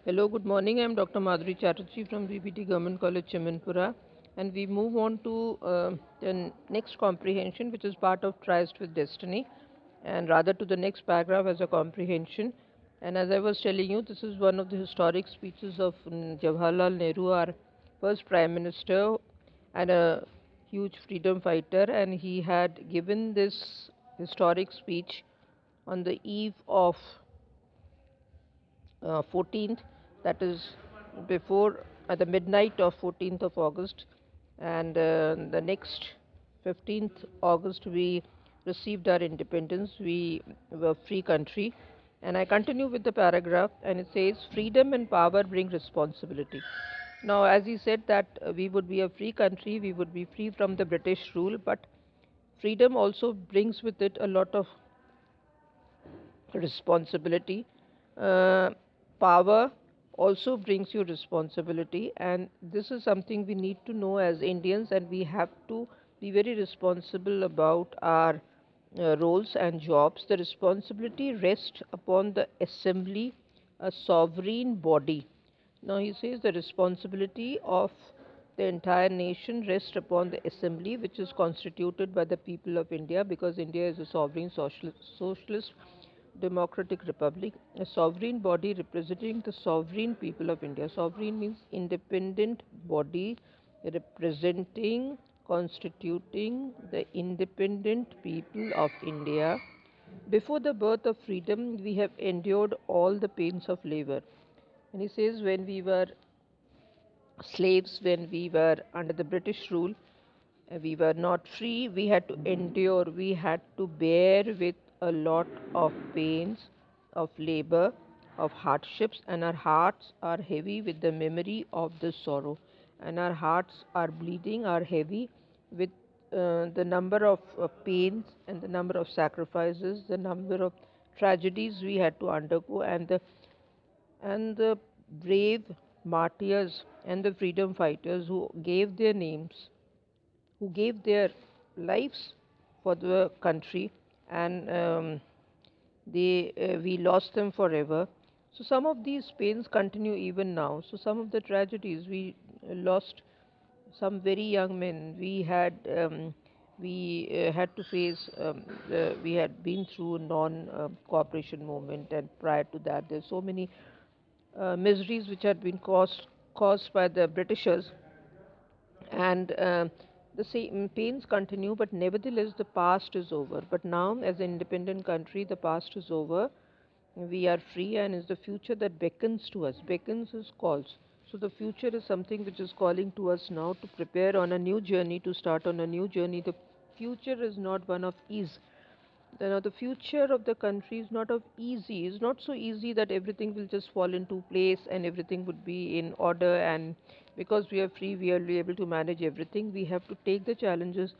Hello, good morning. I'm Dr. Madhuri Chatterjee from BBT Government College, Chamanpura, and we move on to the next comprehension, which is part of Tryst with Destiny, and rather to the next paragraph as a comprehension. And as I was telling you, this is one of the historic speeches of Jawaharlal Nehru, our first Prime Minister, and a huge freedom fighter, and he had given this historic speech on the eve of 14th, that is before at the midnight of 14th of August, and the next 15th August we received our independence. We were free country, and I continue with the paragraph, and it says, "Freedom and power bring responsibility." Now, as he said that we would be a free country, we would be free from the British rule, but freedom also brings with it a lot of responsibility. Uh, Power also brings you responsibility, and this is something we need to know as Indians, and we have to be very responsible about our roles and jobs. The responsibility rests upon the assembly, a sovereign body. Now he says the responsibility of the entire nation rests upon the assembly, which is constituted by the people of India, because India is a sovereign socialist democratic republic, a sovereign body representing the sovereign people of India. Sovereign means independent body representing, constituting the independent people of India. Before the birth of freedom, we have endured all the pains of labor. And he says, when we were slaves, when we were under the British rule, we were not free, we had to endure, we had to bear with a lot of pains, of labor, of hardships, and our hearts are heavy with the memory of the sorrow, and our hearts are bleeding, are heavy with the number of pains and the number of sacrifices, the number of tragedies we had to undergo, and the brave martyrs and the freedom fighters who gave their names, who gave their lives for the country, and we lost them forever. So some of these pains continue even now. So some of the tragedies, we lost some very young men. We had to face. We had been through non-cooperation movement, and prior to that, there's so many miseries which had been caused by the Britishers, and the same pains continue, but nevertheless the past is over. But now, as an independent country, the past is over, we are free, and is the future that beckons to us. Beckons is calls. So the future is something which is calling to us now to prepare on a new journey, to start on a new journey. The future is not one of ease. The future of the country is not of easy. It's not so easy that everything will just fall into place and everything would be in order, and because we are free, we are able to manage everything. We have to take the challenges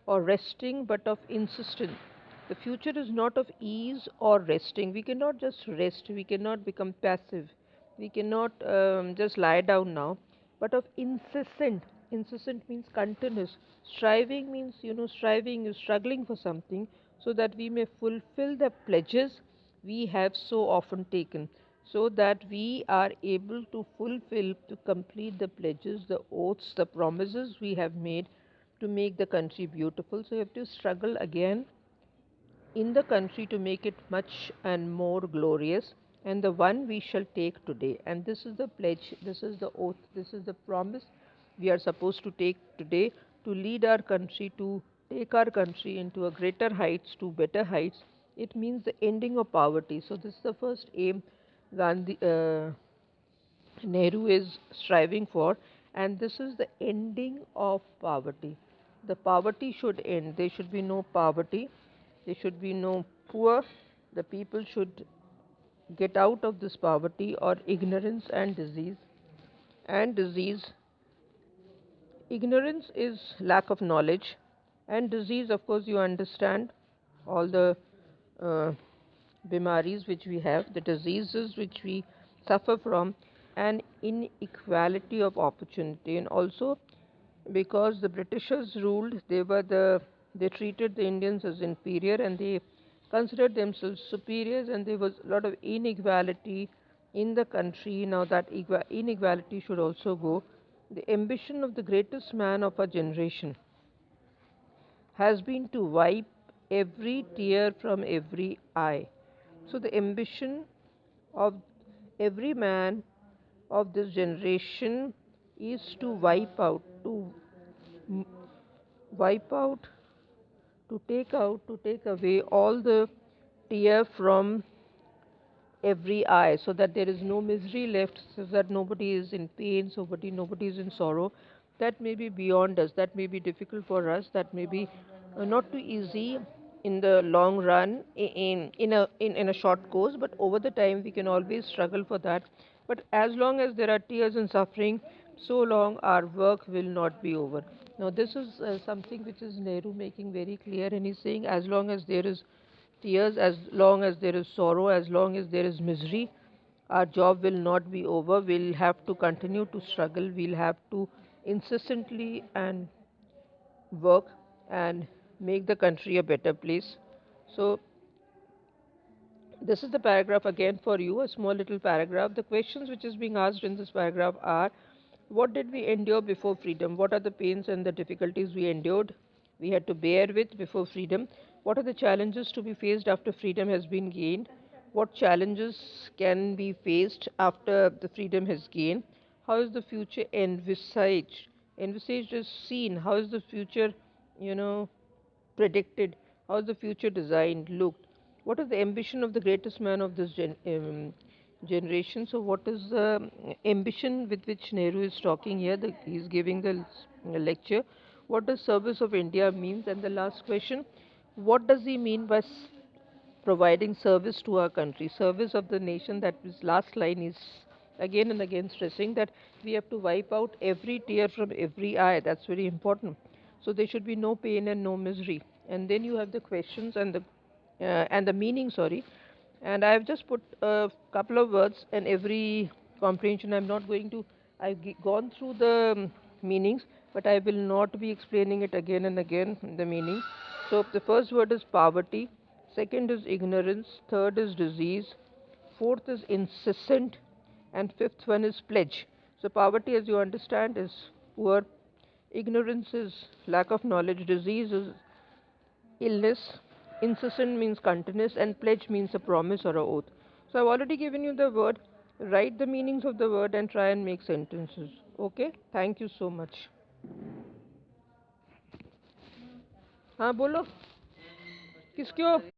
or resting, but of insistence. The future is not of ease or resting. We cannot just rest. We cannot become passive. We cannot just lie down now, but of incessant. Incessant means continuous. Striving means, striving is struggling for something, so that we may fulfill the pledges we have so often taken, so that we are able to fulfill, to complete the pledges, the oaths, the promises we have made to make the country beautiful. So you have to struggle again in the country to make it much and more glorious, and the one we shall take today. And this is the pledge, this is the oath, this is the promise we are supposed to take today, to lead our country, to take our country into a greater heights, to better heights. It means the ending of poverty. So this is the first aim Gandhi Nehru is striving for, and this is the ending of poverty. The poverty should end. There should be no poverty. There should be no poor. The people should get out of this poverty or ignorance and disease. And disease, ignorance is lack of knowledge, and disease, of course, you understand all the uh, bimaris which we have, the diseases which we suffer from, and inequality of opportunity. And also, because the Britishers ruled, they treated the Indians as inferior, and they considered themselves superiors, and there was a lot of inequality in the country, now that inequality should also go. The ambition of the greatest man of our generation has been to wipe every tear from every eye. So, the ambition of every man of this generation is to m- wipe out, to take away all the tear from every eye, so that there is no misery left, so that nobody is in pain, nobody is in sorrow. That may be beyond us, that may be difficult for us, that may be not too easy in the long run, in a short course, but over the time we can always struggle for that. But as long as there are tears and suffering, so long our work will not be over. Now this is something which is Nehru making very clear, and he's saying as long as there is tears, as long as there is sorrow, as long as there is misery, our job will not be over. We'll have to continue to struggle. We'll have to insistently and work and make the country a better place. So, this is the paragraph again for you, a small little paragraph. The questions which is being asked in this paragraph are: what did we endure before freedom? What are the pains and the difficulties we endured, we had to bear with before freedom? What are the challenges to be faced after freedom has been gained? What challenges can be faced after the freedom has gained? How is the future envisaged? Envisaged is seen. How is the future, you know, predicted? How is the future designed, looked? What is the ambition of the greatest man of this generation? So, what is the ambition with which Nehru is talking here? He's giving the lecture. What does service of India means? And the last question: what does he mean by providing service to our country, service of the nation? That his last line is again and again stressing that we have to wipe out every tear from every eye. That's very important. So there should be no pain and no misery. And then you have the questions and the meaning. Sorry, and I have just put a couple of words in every comprehension. I'm not going to. Gone through the meanings, but I will not be explaining it again and again. The meaning. So the first word is poverty. Second is ignorance. Third is disease. Fourth is incessant, and fifth one is pledge. So poverty, as you understand, is poor. Ignorance is lack of knowledge. Disease is illness. Incessant means continuous, and pledge means a promise or a oath. So I've already given you the word. Write the meanings of the word and try and make sentences. Okay? Thank you so much. हाँ बोलो किसको